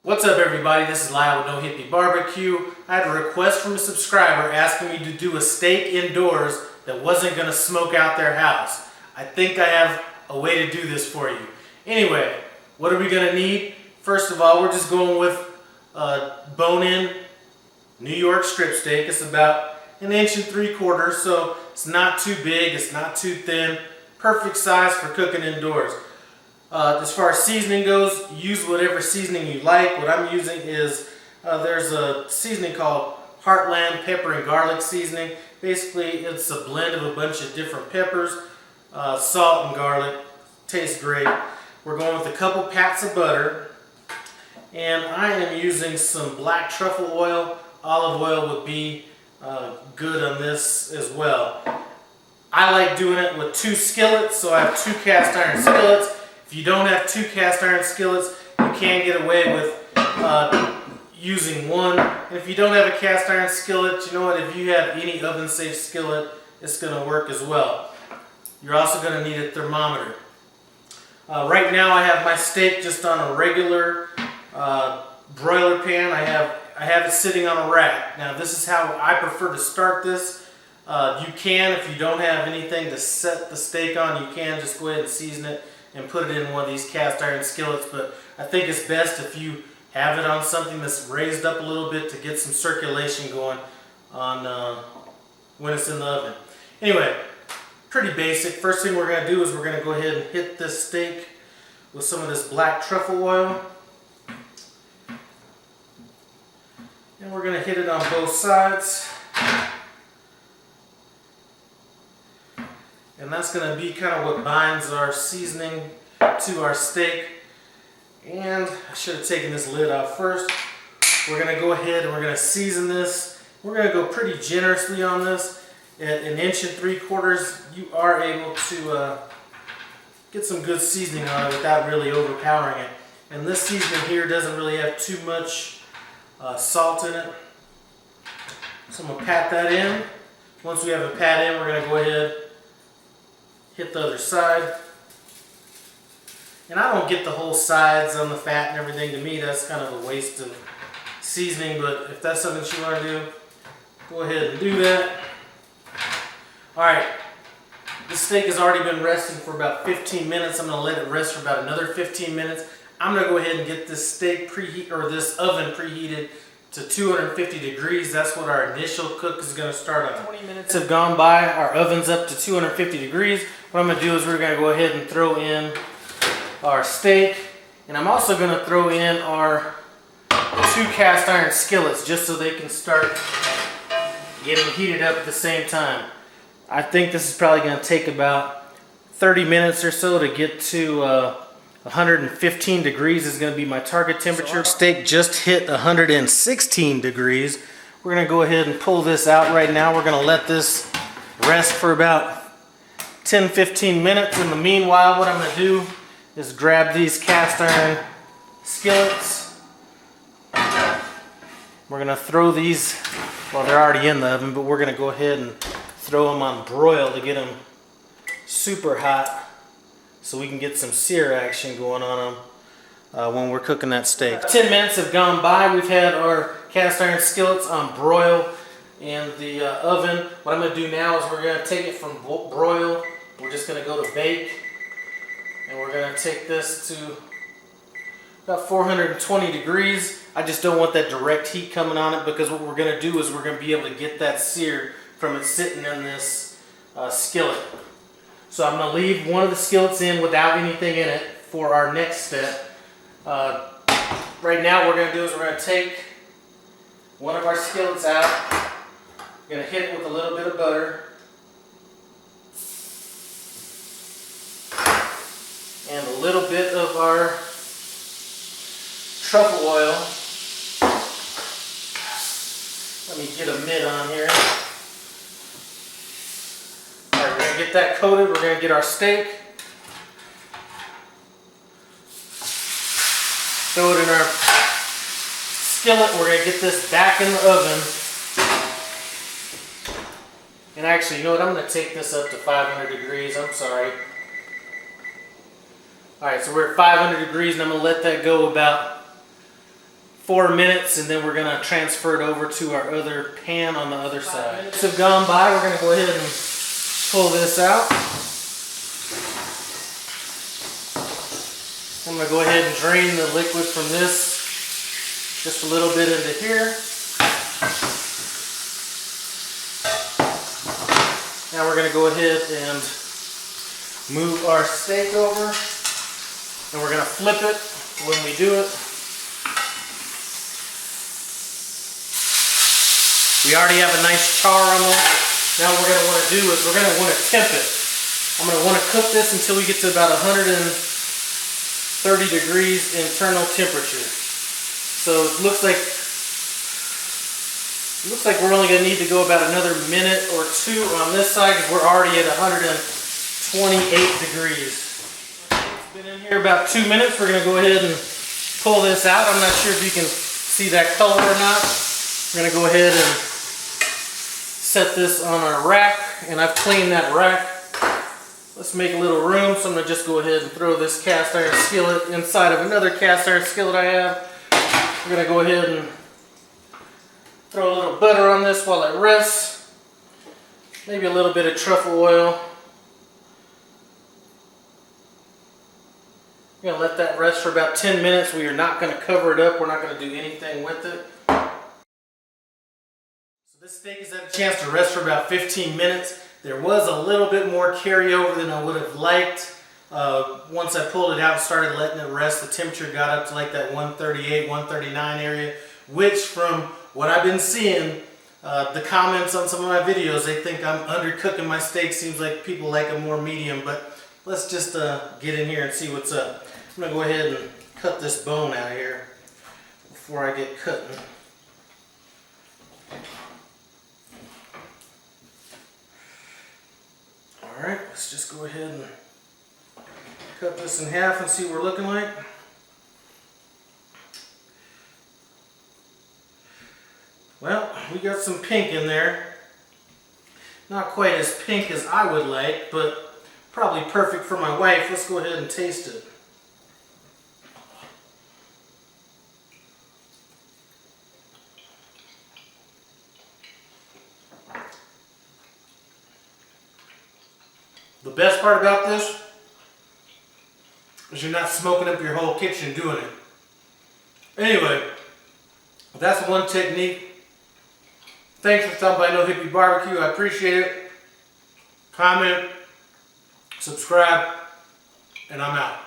What's up everybody, this is Lyle with No Hippie Barbecue. I had a request from a subscriber asking me to do a steak indoors that wasn't going to smoke out their house. I think I have a way to do this for you. Anyway, what are we going to need? First of all, we're just going with bone-in New York strip steak. It's about 1 3/4 inches, so it's not too big, it's not too thin. Perfect size for cooking indoors. As far as seasoning goes, use whatever seasoning you like. What I'm using is, there's a seasoning called Heartland Pepper and Garlic Seasoning. Basically, it's a blend of a bunch of different peppers, salt and garlic. Tastes great. We're going with a couple pats of butter. And I am using some black truffle oil. Olive oil would be good on this as well. I like doing it with 2 skillets, so I have 2 cast iron skillets. If you don't have 2 cast iron skillets, you can get away with using 1. And if you don't have a cast iron skillet, you know what, if you have any oven safe skillet, it's going to work as well. You're also going to need a thermometer. Right now I have my steak just on a regular broiler pan. I have it sitting on a rack. Now this is how I prefer to start this. You can, if you don't have anything to set the steak on, you can just go ahead and season it and put it in one of these cast iron skillets, but I think it's best if you have it on something that's raised up a little bit to get some circulation going on when it's in the oven. Anyway, pretty basic. First thing we're going to do is we're going to go ahead and hit this steak with some of this black truffle oil. And we're going to hit it on both sides. And that's going to be kind of what binds our seasoning to our steak. And I should have taken this lid off first. We're going to go ahead and we're going to season this. We're going to go pretty generously on this. At 1 3/4 inches, you are able to get some good seasoning on it without really overpowering it. And this seasoning here doesn't really have too much salt in it. So I'm going to pat that in. Once we have it pat in, we're going to go ahead, hit the other side. And I don't get the whole sides on the fat and everything. To me, that's kind of a waste of seasoning, but if that's something you want to do, go ahead and do that. Alright, this steak has already been resting for about 15 minutes. I'm going to let it rest for about another 15 minutes. I'm going to go ahead and get this steak preheat, or this oven preheated to 250 degrees. That's what our initial cook is going to start on. 20 minutes have gone by. Our oven's up to 250 degrees. What I'm going to do is we're going to go ahead and throw in our steak. And I'm also going to throw in our 2 cast iron skillets just so they can start getting heated up at the same time. I think this is probably going to take about 30 minutes or so to get to 115 degrees is going to be my target temperature. Steak just hit 116 degrees. We're going to go ahead and pull this out right now. We're going to let this rest for about 10-15 minutes. In the meanwhile, what I'm going to do is grab these cast iron skillets. We're going to throw these, well, they're already in the oven, but we're going to go ahead and throw them on broil to get them super hot so we can get some sear action going on them when we're cooking that steak. 10 minutes have gone by. We've had our cast iron skillets on broil in the oven. What I'm going to do now is we're going to take it from broil. We're just going to go to bake. And we're going to take this to about 420 degrees. I just don't want that direct heat coming on it, because what we're going to do is we're going to be able to get that sear from it sitting in this skillet. So I'm going to leave one of the skillets in without anything in it for our next step. Right now what we're going to do is we're going to take one of our skillets out. We're going to hit it with a little bit of butter. And a little bit of our truffle oil. Let me get a mitt on here. Alright, we're going to get that coated. We're going to get our steak. Throw it in our skillet. We're going to get this back in the oven. And actually, you know what? I'm going to take this up to 500 degrees. I'm sorry. Alright, so we're at 500 degrees and I'm going to let that go about 4 minutes, and then we're going to transfer it over to our other pan on the other side. 5 minutes have gone by. We're going to go ahead and pull this out. I'm going to go ahead and drain the liquid from this just a little bit into here. Now we're going to go ahead and move our steak over, and we're going to flip it when we do it. We already have a nice char on there. Now what we're going to want to do is we're going to want to temp it. I'm going to want to cook this until we get to about 130 degrees internal temperature. So it looks like we're only going to need to go about another minute or two on this side because we're already at 128 degrees. It's been in here about 2 minutes. We're going to go ahead and pull this out. I'm not sure if you can see that color or not. We're going to go ahead and set this on our rack, and I've cleaned that rack. Let's make a little room, so I'm going to just go ahead and throw this cast iron skillet inside of another cast iron skillet I have. We're going to go ahead and throw a little butter on this while it rests. Maybe a little bit of truffle oil. We're going to let that rest for about 10 minutes. We are not going to cover it up. We're not going to do anything with it. So this steak has had a chance to rest for about 15 minutes. There was a little bit more carryover than I would have liked. Once I pulled it out and started letting it rest, the temperature got up to like that 138, 139 area, which from what I've been seeing, the comments on some of my videos, they think I'm undercooking my steak. Seems like people like them more medium, but let's just get in here and see what's up. I'm going to go ahead and cut this bone out of here before I get cutting. Alright, let's just go ahead and cut this in half and see what we're looking like. Well, we got some pink in there. Not quite as pink as I would like, but probably perfect for my wife. Let's go ahead and taste it. The best part about this is you're not smoking up your whole kitchen doing it. Anyway, that's one technique. Thanks for stopping by No Hippie Barbecue. I appreciate it. Comment, subscribe, and I'm out.